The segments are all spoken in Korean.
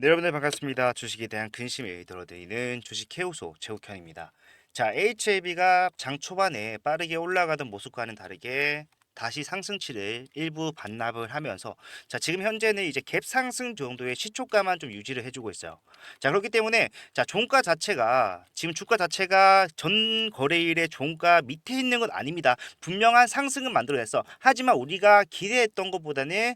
네, 여러분들 반갑습니다. 주식에 대한 근심을 덜어드리는 주식해우소 최욱현입니다. 자, HLB가 장 초반에 빠르게 올라가던 모습과는 다르게 다시 상승치를 일부 반납을 하면서 지금 현재는 이제 갭 상승 정도의 시초가만 좀 유지를 해주고 있어요. 자, 그렇기 때문에 종가 자체가 지금 주가 자체가 전 거래일의 종가 밑에 있는 건 아닙니다. 분명한 상승은 만들어냈어. 하지만 우리가 기대했던 것보다는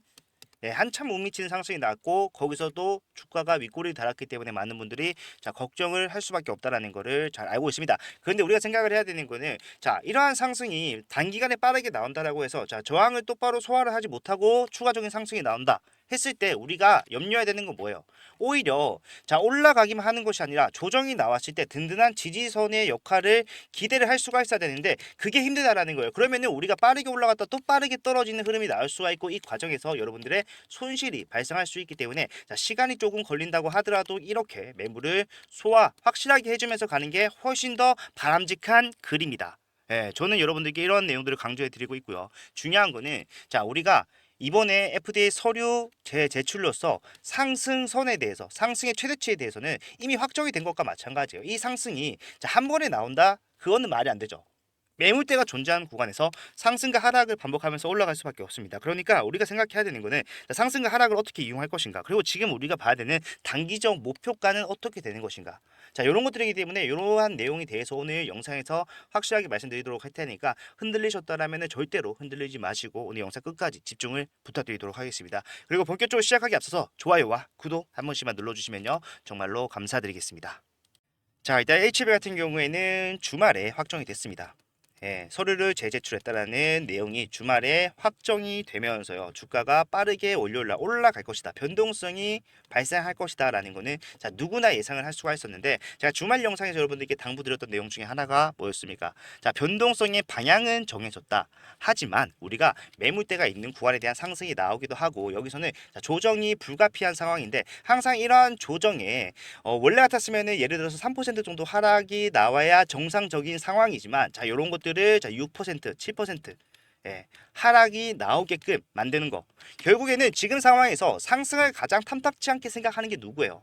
한참 못 미치는 상승이 났고 거기서도 주가가 윗꼬리를 달았기 때문에 많은 분들이 걱정을 할 수밖에 없다라는 거를 잘 알고 있습니다. 그런데 우리가 생각을 해야 되는 거는 이러한 상승이 단기간에 빠르게 나온다라고 해서 저항을 똑바로 소화를 하지 못하고 추가적인 상승이 나온다 했을 때 우리가 염려해야 되는 건 뭐예요? 오히려 올라가기만 하는 것이 아니라 조정이 나왔을 때 든든한 지지선의 역할을 기대를 할 수가 있어야 되는데 그게 힘들다라는 거예요. 그러면은 우리가 빠르게 올라갔다 또 빠르게 떨어지는 흐름이 나올 수가 있고 이 과정에서 여러분들의 손실이 발생할 수 있기 때문에 시간이 조금 걸린다고 하더라도 이렇게 매물을 소화 확실하게 해주면서 가는 게 훨씬 더 바람직한 글입니다. 저는 여러분들께 이런 내용들을 강조해 드리고 있고요. 중요한 거는 우리가 이번에 FDA 서류 제출로서 상승선에 대해서 상승의 최대치에 대해서는 이미 확정이 된 것과 마찬가지예요. 이 상승이 한 번에 나온다? 그거는 말이 안 되죠. 매물대가 존재하는 구간에서 상승과 하락을 반복하면서 올라갈 수밖에 없습니다. 그러니까 우리가 생각해야 되는 거는 상승과 하락을 어떻게 이용할 것인가, 그리고 지금 우리가 봐야 되는 단기적 목표가는 어떻게 되는 것인가. 이런 것들이기 때문에 이러한 내용에 대해서 오늘 영상에서 확실하게 말씀드리도록 할 테니까 흔들리셨다라면 절대로 흔들리지 마시고 오늘 영상 끝까지 집중을 부탁드리도록 하겠습니다. 그리고 본격적으로 시작하기 앞서서 좋아요와 구독 한 번씩만 눌러주시면요 정말로 감사드리겠습니다. 일단 HB 같은 경우에는 주말에 확정이 됐습니다. 서류를 재제출했다라는 내용이 주말에 확정이 되면서요 주가가 빠르게 올라갈 것이다, 변동성이 발생할 것이다 라는 거는 누구나 예상을 할 수가 있었는데, 제가 주말 영상에서 여러분들께 당부드렸던 내용 중에 하나가 뭐였습니까? 변동성의 방향은 정해졌다, 하지만 우리가 매물대가 있는 구간에 대한 상승이 나오기도 하고 여기서는 조정이 불가피한 상황인데, 항상 이러한 조정에 원래 같았으면 예를 들어서 3% 정도 하락이 나와야 정상적인 상황이지만 이런 것들을 6%, 7% 하락이 나오게끔 만드는 거, 결국에는 지금 상황에서 상승을 가장 탐탁치 않게 생각하는 게 누구예요?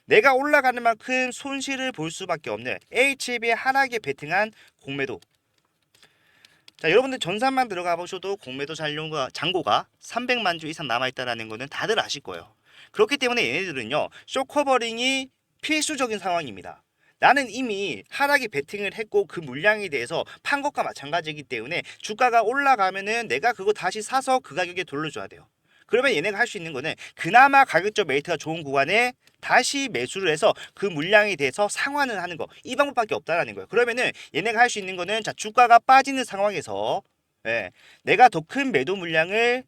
내가 올라가는 만큼 손실을 볼 수밖에 없는 HB의 하락에 베팅한 공매도. 여러분들 전산만 들어가 보셔도 공매도 잔고가 300만 주 이상 남아있다는 거는 다들 아실 거예요. 그렇기 때문에 얘네들은요 쇼커버링이 필수적인 상황입니다. 나는 이미 하락에 베팅을 했고 그 물량에 대해서 판 것과 마찬가지이기 때문에 주가가 올라가면은 내가 그거 다시 사서 그 가격에 돌려줘야 돼요. 그러면 얘네가 할 수 있는 거는 그나마 가격적 메리트가 좋은 구간에 다시 매수를 해서 그 물량에 대해서 상환을 하는 거, 이 방법밖에 없다라는 거예요. 그러면은 얘네가 할 수 있는 거는 주가가 빠지는 상황에서 내가 더 큰 매도 물량을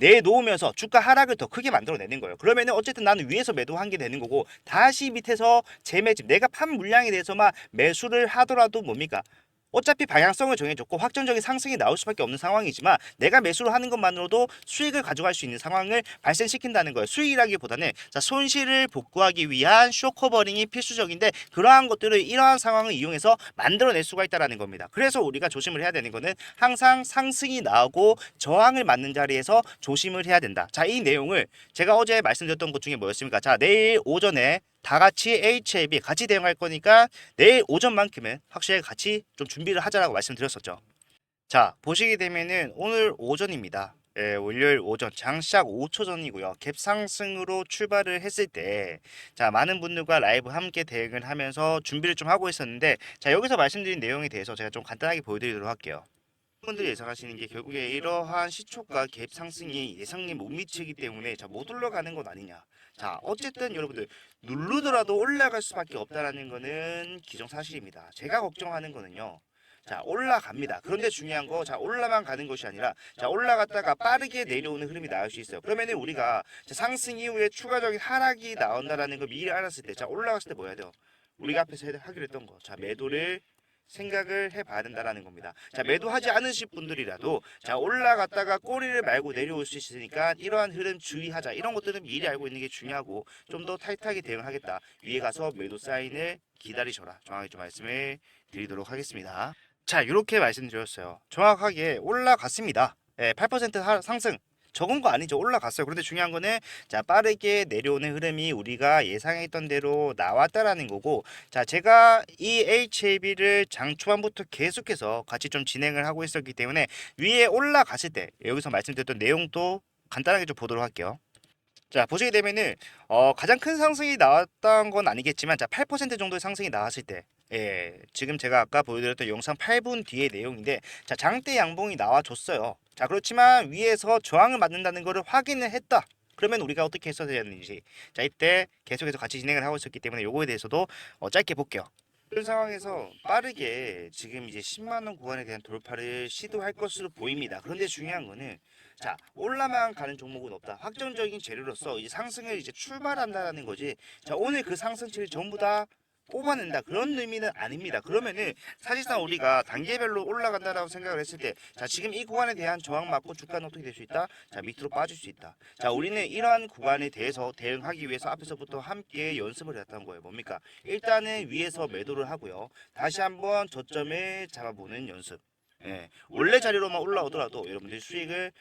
내놓으면서 주가 하락을 더 크게 만들어내는 거예요. 그러면은 어쨌든 나는 위에서 매도한 게 되는 거고 다시 밑에서 재매집, 내가 판 물량에 대해서만 매수를 하더라도 뭡니까? 어차피 방향성을 정해줬고 확정적인 상승이 나올 수밖에 없는 상황이지만 내가 매수를 하는 것만으로도 수익을 가져갈 수 있는 상황을 발생시킨다는 거예요. 수익이라기보다는 손실을 복구하기 위한 쇼커버링이 필수적인데, 그러한 것들을 이러한 상황을 이용해서 만들어낼 수가 있다는 겁니다. 그래서 우리가 조심을 해야 되는 거는 항상 상승이 나오고 저항을 맞는 자리에서 조심을 해야 된다. 이 내용을 제가 어제 말씀드렸던 것 중에 뭐였습니까? 내일 오전에 다 같이 HLB 같이 대응할 거니까 내일 오전만큼은 확실하게 같이 좀 준비를 하자라고 말씀드렸었죠. 보시게 되면은 오늘 오전입니다. 월요일 오전 장시작 5초 전이고요. 갭 상승으로 출발을 했을 때 많은 분들과 라이브 함께 대응을 하면서 준비를 좀 하고 있었는데, 여기서 말씀드린 내용에 대해서 제가 좀 간단하게 보여드리도록 할게요. 분들이 예상하시는 게 결국에 이러한 시초가 갭 상승이 예상에 못 미치기 때문에 못 올라가는 것 아니냐. 어쨌든 여러분들 누르더라도 올라갈 수밖에 없다라는 거는 기정사실입니다. 제가 걱정하는 거는요. 올라갑니다. 그런데 중요한 거 올라만 가는 것이 아니라 올라갔다가 빠르게 내려오는 흐름이 나올 수 있어요. 그러면은 우리가 상승 이후에 추가적인 하락이 나온다라는 걸 미리 알았을 때 올라갔을 때 뭐 해야 돼요? 우리가 앞에서 하기로 했던 거. 매도를 생각을 해봐야 된다라는 겁니다. 매도하지 않으실 분들이라도 올라갔다가 꼬리를 말고 내려올 수 있으니까 이러한 흐름 주의하자. 이런 것들은 미리 알고 있는 게 중요하고 좀 더 타이트하게 대응하겠다. 위에 가서 매도 사인을 기다리셔라. 정확히 좀 말씀을 드리도록 하겠습니다. 이렇게 말씀드렸어요. 정확하게 올라갔습니다. 8% 상승. 적은 거 아니죠. 올라갔어요. 그런데 중요한 거는 자 빠르게 내려오는 흐름이 우리가 예상했던 대로 나왔다라는 거고 자 제가 이 HAB를 장 초반부터 계속해서 같이 좀 진행을 하고 있었기 때문에 위에 올라갔을 때 여기서 말씀드렸던 내용도 간단하게 좀 보도록 할게요. 자 보시게 되면은 가장 큰 상승이 나왔던 건 아니겠지만 자 8% 정도의 상승이 나왔을 때 지금 제가 아까 보여드렸던 영상 8분 뒤의 내용인데 자 장대 양봉이 나와줬어요. 자 그렇지만 위에서 저항을 맞는다는 것을 확인을 했다. 그러면 우리가 어떻게 했어야 되는지 자 이때 계속해서 같이 진행을 하고 있었기 때문에 요거에 대해서도 짧게 볼게요. 이런 상황에서 빠르게 지금 이제 10만 원 구간에 대한 돌파를 시도할 것으로 보입니다. 그런데 중요한 거는 자 올라만 가는 종목은 없다. 확정적인 재료로서 이제 상승을 이제 출발한다라는 거지. 자 오늘 그 상승치를 전부 다 뽑아낸다 그런 의미는 아닙니다. 그러면은 사실상 우리가 단계별로 올라간다라고 생각을 했을 때 자 지금 이 구간에 대한 저항 맞고 주가는 어떻게 될 수 있다? 자 밑으로 빠질 수 있다. 자 우리는 이러한 구간에 대해서 대응하기 위해서 앞에서부터 함께 연습을 했던 거예요. 뭡니까? 일단은 위에서 매도를 하고요. 다시 한번 저점을 잡아보는 연습. 원래 자리로만 올라오더라도 여러분들이 수익을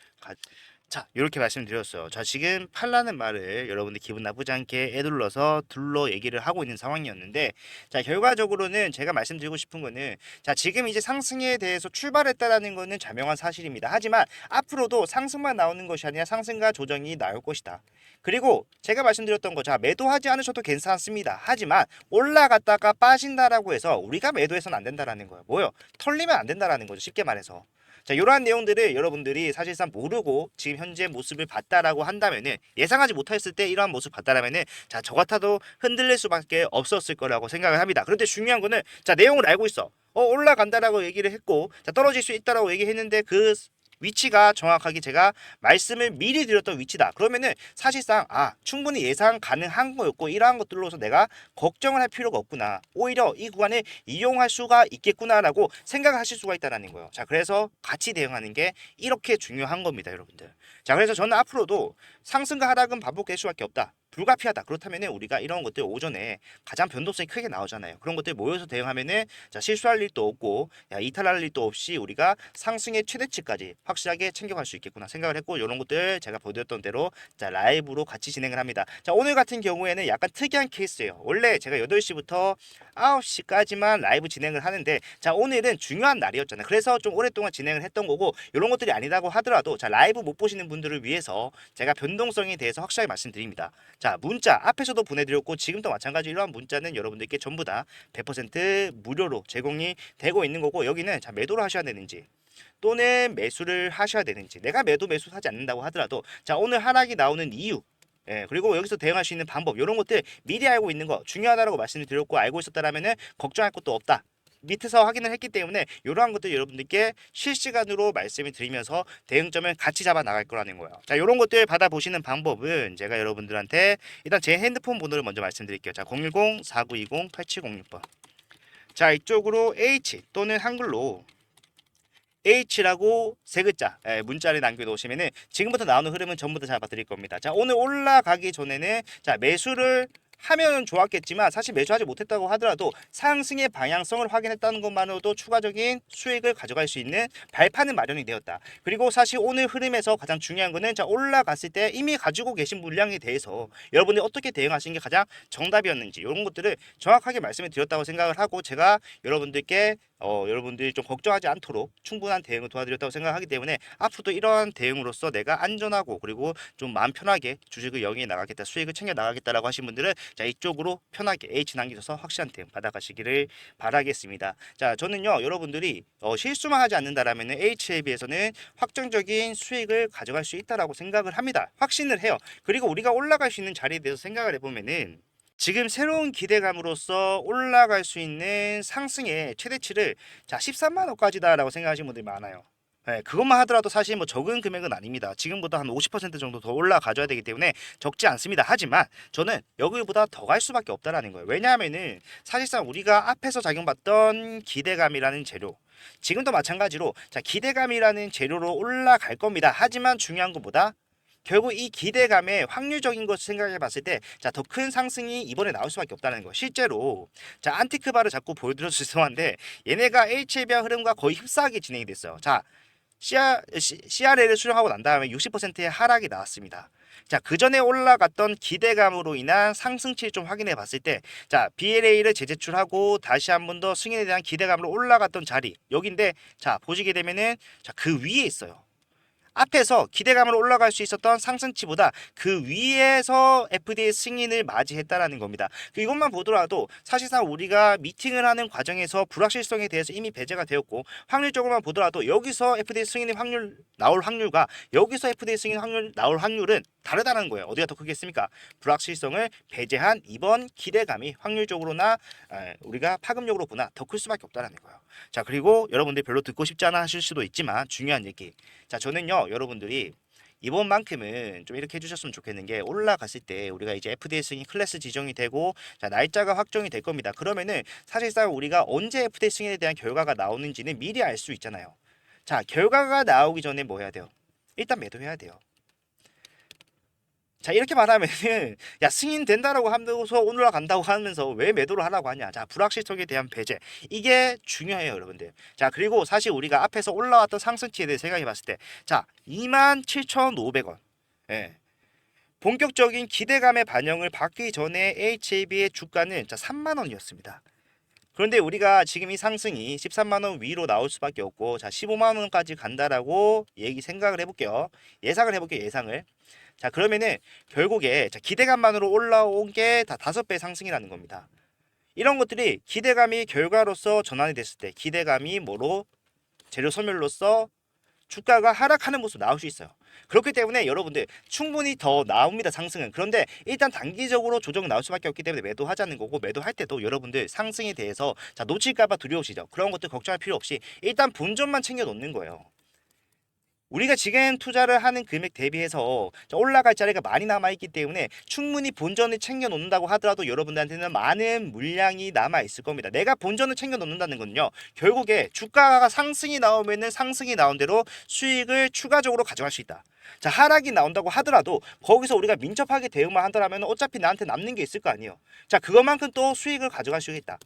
자, 이렇게 말씀드렸어요. 자, 지금 팔라는 말을 여러분들 기분 나쁘지 않게 애둘러서 둘러 얘기를 하고 있는 상황이었는데, 자, 결과적으로는 제가 말씀드리고 싶은 거는, 자, 지금 이제 상승에 대해서 출발했다라는 거는 자명한 사실입니다. 하지만 앞으로도 상승만 나오는 것이 아니라 상승과 조정이 나올 것이다. 그리고 제가 말씀드렸던 거, 자, 매도하지 않으셔도 괜찮습니다. 하지만 올라갔다가 빠진다라고 해서 우리가 매도해서는 안 된다라는 거예요. 뭐요? 털리면 안 된다라는 거죠. 쉽게 말해서. 자, 이러한 내용들을 여러분들이 사실상 모르고 지금 현재 모습을 봤다라고 한다면은 예상하지 못했을 때 이러한 모습 봤다라면은 자, 저 같아도 흔들릴 수밖에 없었을 거라고 생각을 합니다. 그런데 중요한 거는 자, 내용을 알고 있어. 올라간다라고 얘기를 했고 자, 떨어질 수 있다라고 얘기했는데 그 위치가 정확하게 제가 말씀을 미리 드렸던 위치다. 그러면은 사실상 충분히 예상 가능한 거였고 이러한 것들로서 내가 걱정을 할 필요가 없구나. 오히려 이 구간을 이용할 수가 있겠구나라고 생각을 하실 수가 있다는 거예요. 자, 그래서 같이 대응하는 게 이렇게 중요한 겁니다, 여러분들. 자, 그래서 저는 앞으로도 상승과 하락은 반복될 수밖에 없다. 불가피하다. 그렇다면 우리가 이런 것들 오전에 가장 변동성이 크게 나오잖아요. 그런 것들 모여서 대응하면은 자, 실수할 일도 없고 이탈할 일도 없이 우리가 상승의 최대치까지 확실하게 챙겨갈 수 있겠구나 생각을 했고 이런 것들 제가 보여드렸던 대로 자, 라이브로 같이 진행을 합니다. 자, 오늘 같은 경우에는 약간 특이한 케이스예요. 원래 제가 8시부터 9시까지만 라이브 진행을 하는데 자, 오늘은 중요한 날이었잖아요. 그래서 좀 오랫동안 진행을 했던 거고 이런 것들이 아니라고 하더라도 자, 라이브 못 보시는 분들을 위해서 제가 변동성에 대해서 확실하게 말씀드립니다. 자, 문자 앞에서도 보내드렸고 지금도 마찬가지 이러한 문자는 여러분들께 전부 다 100% 무료로 제공이 되고 있는 거고 여기는 자, 매도를 하셔야 되는지 또는 매수를 하셔야 되는지 내가 매수 하지 않는다고 하더라도 자, 오늘 하락이 나오는 이유 그리고 여기서 대응할 수 있는 방법 이런 것들 미리 알고 있는 거 중요하다고 말씀을 드렸고 알고 있었다라면은 걱정할 것도 없다. 밑에서 확인을 했기 때문에 이러한 것들 여러분들께 실시간으로 말씀을 드리면서 대응점을 같이 잡아 나갈 거라는 거예요. 자, 이런 것들 받아보시는 방법은 제가 여러분들한테 일단 제 핸드폰 번호를 먼저 말씀드릴게요. 자, 010-4920-8706번. 자, 이쪽으로 H 또는 한글로 H라고 세 글자 문자를 남겨놓으시면은 지금부터 나오는 흐름은 전부 다 잡아드릴 겁니다. 자, 오늘 올라가기 전에는 자, 매수를 하면 좋았겠지만 사실 매수하지 못했다고 하더라도 상승의 방향성을 확인했다는 것만으로도 추가적인 수익을 가져갈 수 있는 발판은 마련이 되었다. 그리고 사실 오늘 흐름에서 가장 중요한 거는 자, 올라갔을 때 이미 가지고 계신 물량에 대해서 여러분이 어떻게 대응하시는 게 가장 정답이었는지 이런 것들을 정확하게 말씀을 드렸다고 생각을 하고 제가 여러분들께 여러분들이 좀 걱정하지 않도록 충분한 대응을 도와드렸다고 생각하기 때문에 앞으로도 이러한 대응으로서 내가 안전하고 그리고 좀 마음 편하게 주식을 영위해 나가겠다 수익을 챙겨 나가겠다라고 하신 분들은 자, 이쪽으로 편하게 H 남기셔서 확실한 대응 받아가시기를 바라겠습니다. 자, 저는요 여러분들이 실수만 하지 않는다라면 H에 비해서는 확정적인 수익을 가져갈 수 있다라고 생각을 합니다. 확신을 해요. 그리고 우리가 올라갈 수 있는 자리에 대해서 생각을 해보면은 지금 새로운 기대감으로써 올라갈 수 있는 상승의 최대치를 자, 13만 원까지다라고 생각하시는 분들이 많아요. 그것만 하더라도 사실 뭐 적은 금액은 아닙니다. 지금보다 한 50% 정도 더 올라가줘야 되기 때문에 적지 않습니다. 하지만 저는 여기보다 더 갈 수밖에 없다라는 거예요. 왜냐하면은 사실상 우리가 앞에서 작용받던 기대감이라는 재료 지금도 마찬가지로 자, 기대감이라는 재료로 올라갈 겁니다. 하지만 중요한 것보다 결국 이 기대감의 확률적인 것을 생각해 봤을 때 자, 더 큰 상승이 이번에 나올 수밖에 없다는 거. 실제로 자, 안티크바를 자꾸 보여드려서 죄송한데 얘네가 HLB와 흐름과 거의 흡사하게 진행이 됐어요. 자, CRL을 수령하고 난 다음에 60%의 하락이 나왔습니다. 자, 그 전에 올라갔던 기대감으로 인한 상승치를 좀 확인해 봤을 때, 자, BLA를 재제출하고 다시 한 번 더 승인에 대한 기대감으로 올라갔던 자리, 여기인데, 자, 보시게 되면은, 자, 그 위에 있어요. 앞에서 기대감으로 올라갈 수 있었던 상승치보다 그 위에서 FDA 승인을 맞이했다라는 겁니다. 이것만 보더라도 사실상 우리가 미팅을 하는 과정에서 불확실성에 대해서 이미 배제가 되었고, 확률적으로만 보더라도 여기서 FDA 승인의 확률 나올 확률과 여기서 FDA 승인 확률 나올 확률은 다르다는 거예요. 어디가 더 크겠습니까? 불확실성을 배제한 이번 기대감이 확률적으로나 우리가 파급력으로 보나 더 클 수밖에 없다는 거예요. 자, 그리고 여러분들이 별로 듣고 싶지 않아 하실 수도 있지만 중요한 얘기. 자, 저는요, 여러분들이 이번만큼은 좀 이렇게 해주셨으면 좋겠는 게, 올라갔을 때 우리가 이제 FDA 승인 클래스 지정이 되고, 자, 날짜가 확정이 될 겁니다. 그러면은 사실상 우리가 언제 FDA 승인에 대한 결과가 나오는지는 미리 알 수 있잖아요. 자, 결과가 나오기 전에 뭐 해야 돼요? 일단 매도해야 돼요. 자, 이렇게 말하면은 야, 승인 된다라고 하면서 올라간다고 하면서 왜 매도를 하라고 하냐. 자, 불확실성에 대한 배제, 이게 중요해요, 여러분들. 자, 그리고 사실 우리가 앞에서 올라왔던 상승치에 대해 생각해 봤을 때, 자, 27,500원, 예, 본격적인 기대감의 반영을 받기 전에 HAB의 주가는 자 3만 원이었습니다. 그런데 우리가 지금 이 상승이 13만 원 위로 나올 수밖에 없고, 자, 15만 원까지 간다라고 생각을 해볼게요. 예상을 해볼게요, 예상을. 자, 그러면은 결국에, 자, 기대감만으로 올라온 게 다 5배 상승이라는 겁니다. 이런 것들이 기대감이 결과로서 전환이 됐을 때, 기대감이 뭐로 재료 소멸로서 주가가 하락하는 모습 나올 수 있어요. 그렇기 때문에 여러분들 충분히 더 나옵니다, 상승은. 그런데 일단 단기적으로 조정이 나올 수밖에 없기 때문에 매도하자는 거고, 매도할 때도 여러분들 상승에 대해서 자, 놓칠까봐 두려우시죠? 그런 것들 걱정할 필요 없이 일단 본전만 챙겨 놓는 거예요. 우리가 지금 투자를 하는 금액 대비해서 올라갈 자리가 많이 남아있기 때문에 충분히 본전을 챙겨 놓는다고 하더라도 여러분들한테는 많은 물량이 남아 있을 겁니다. 내가 본전을 챙겨 놓는다는 건요, 결국에 주가가 상승이 나오면은 상승이 나온 대로 수익을 추가적으로 가져갈 수 있다. 자, 하락이 나온다고 하더라도 거기서 우리가 민첩하게 대응만 한다면 어차피 나한테 남는 게 있을 거 아니에요. 자, 그것만큼 또 수익을 가져갈 수 있다.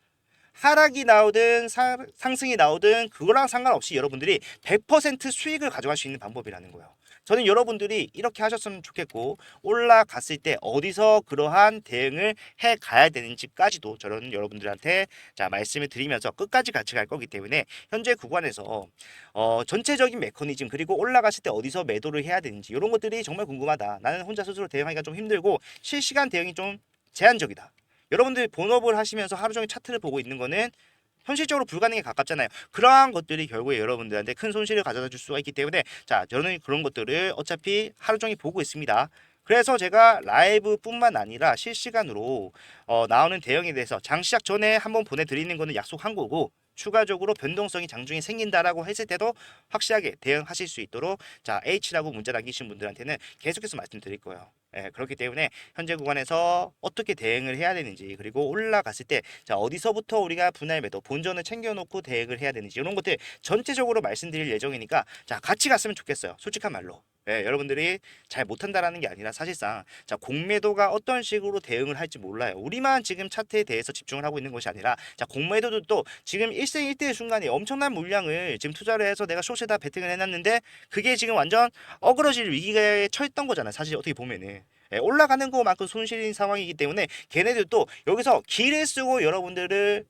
하락이 나오든 상승이 나오든 그거랑 상관없이 여러분들이 100% 수익을 가져갈 수 있는 방법이라는 거예요. 저는 여러분들이 이렇게 하셨으면 좋겠고, 올라갔을 때 어디서 그러한 대응을 해 가야 되는지까지도 저는 여러분들한테 자, 말씀을 드리면서 끝까지 같이 갈 거기 때문에, 현재 구간에서 전체적인 메커니즘, 그리고 올라갔을 때 어디서 매도를 해야 되는지, 이런 것들이 정말 궁금하다. 나는 혼자 스스로 대응하기가 좀 힘들고 실시간 대응이 좀 제한적이다. 여러분들 본업을 하시면서 하루 종일 차트를 보고 있는 거는 현실적으로 불가능에 가깝잖아요. 그러한 것들이 결국에 여러분들한테 큰 손실을 가져다 줄 수가 있기 때문에, 자, 저는 그런 것들을 어차피 하루 종일 보고 있습니다. 그래서 제가 라이브뿐만 아니라 실시간으로 나오는 대응에 대해서 장시작 전에 한번 보내드리는 거는 약속한 거고, 추가적으로 변동성이 장중에 생긴다라고 했을 때도 확실하게 대응하실 수 있도록, 자, H라고 문자 남기신 분들한테는 계속해서 말씀드릴 거예요. 예, 그렇기 때문에 현재 구간에서 어떻게 대응을 해야 되는지, 그리고 올라갔을 때 자, 어디서부터 우리가 분할 매도 본전을 챙겨놓고 대응을 해야 되는지, 이런 것들 전체적으로 말씀드릴 예정이니까, 자, 같이 갔으면 좋겠어요, 솔직한 말로. 예, 여러분들이 잘 못한다라는 게 아니라 사실상 자, 공매도가 어떤 식으로 대응을 할지 몰라요. 우리만 지금 차트에 대해서 집중을 하고 있는 것이 아니라, 자, 공매도도 또 지금 일생일대의 순간에 엄청난 물량을 지금 투자를 해서 내가 숏에다 베팅을 해놨는데, 그게 지금 완전 어그러질 위기에 처했던 거잖아요, 사실 어떻게 보면은. 예, 올라가는 것만큼 손실인 상황이기 때문에 걔네들도 여기서 기를 쓰고 여러분들을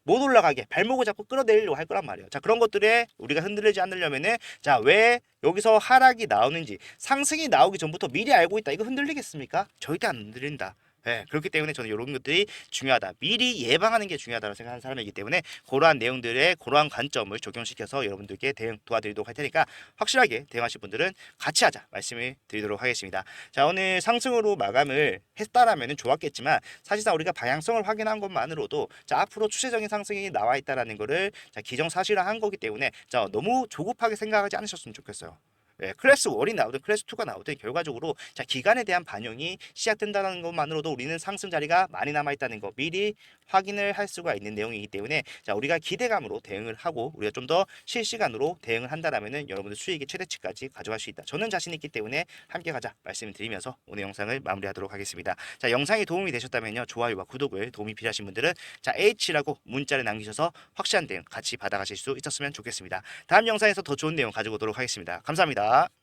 못 올라가게 발목을 잡고 끌어내리려고 할 거란 말이에요. 자, 그런 것들에 우리가 흔들리지 않으려면은, 자, 왜 여기서 하락이 나오는지, 상승이 나오기 전부터 미리 알고 있다, 이거 흔들리겠습니까? 절대 안 흔들린다. 예, 그렇기 때문에 저는 이런 것들이 중요하다. 미리 예방하는 게 중요하다고 생각하는 사람이기 때문에, 그러한 내용들의 그러한 관점을 적용시켜서 여러분들께 대응 도와드리도록 할 테니까, 확실하게 대응하실 분들은 같이 하자 말씀을 드리도록 하겠습니다. 자, 오늘 상승으로 마감을 했다라면 좋았겠지만, 사실상 우리가 방향성을 확인한 것만으로도 자, 앞으로 추세적인 상승이 나와 있다라는 거를 자, 기정사실화한 거기 때문에, 자, 너무 조급하게 생각하지 않으셨으면 좋겠어요. 클래스 1이 나오든 클래스 2가 나오든 결과적으로 자 기간에 대한 반영이 시작된다는 것만으로도 우리는 상승 자리가 많이 남아 있다는 거 미리 확인을 할 수가 있는 내용이기 때문에 자 우리가 기대감으로 대응을 하고 우리가 좀 더 실시간으로 대응을 한다라면은 여러분들 수익의 최대치까지 가져갈 수 있다. 저는 자신 있기 때문에 함께 가자 말씀을 드리면서 오늘 영상을 마무리하도록 하겠습니다. 자 영상이 도움이 되셨다면요 좋아요와 구독을 도움이 필요하신 분들은 자 H라고 문자를 남기셔서 확실한 대응 같이 받아가실 수 있었으면 좋겠습니다. 다음 영상에서 더 좋은 내용 가지고 오도록 하겠습니다. 감사합니다.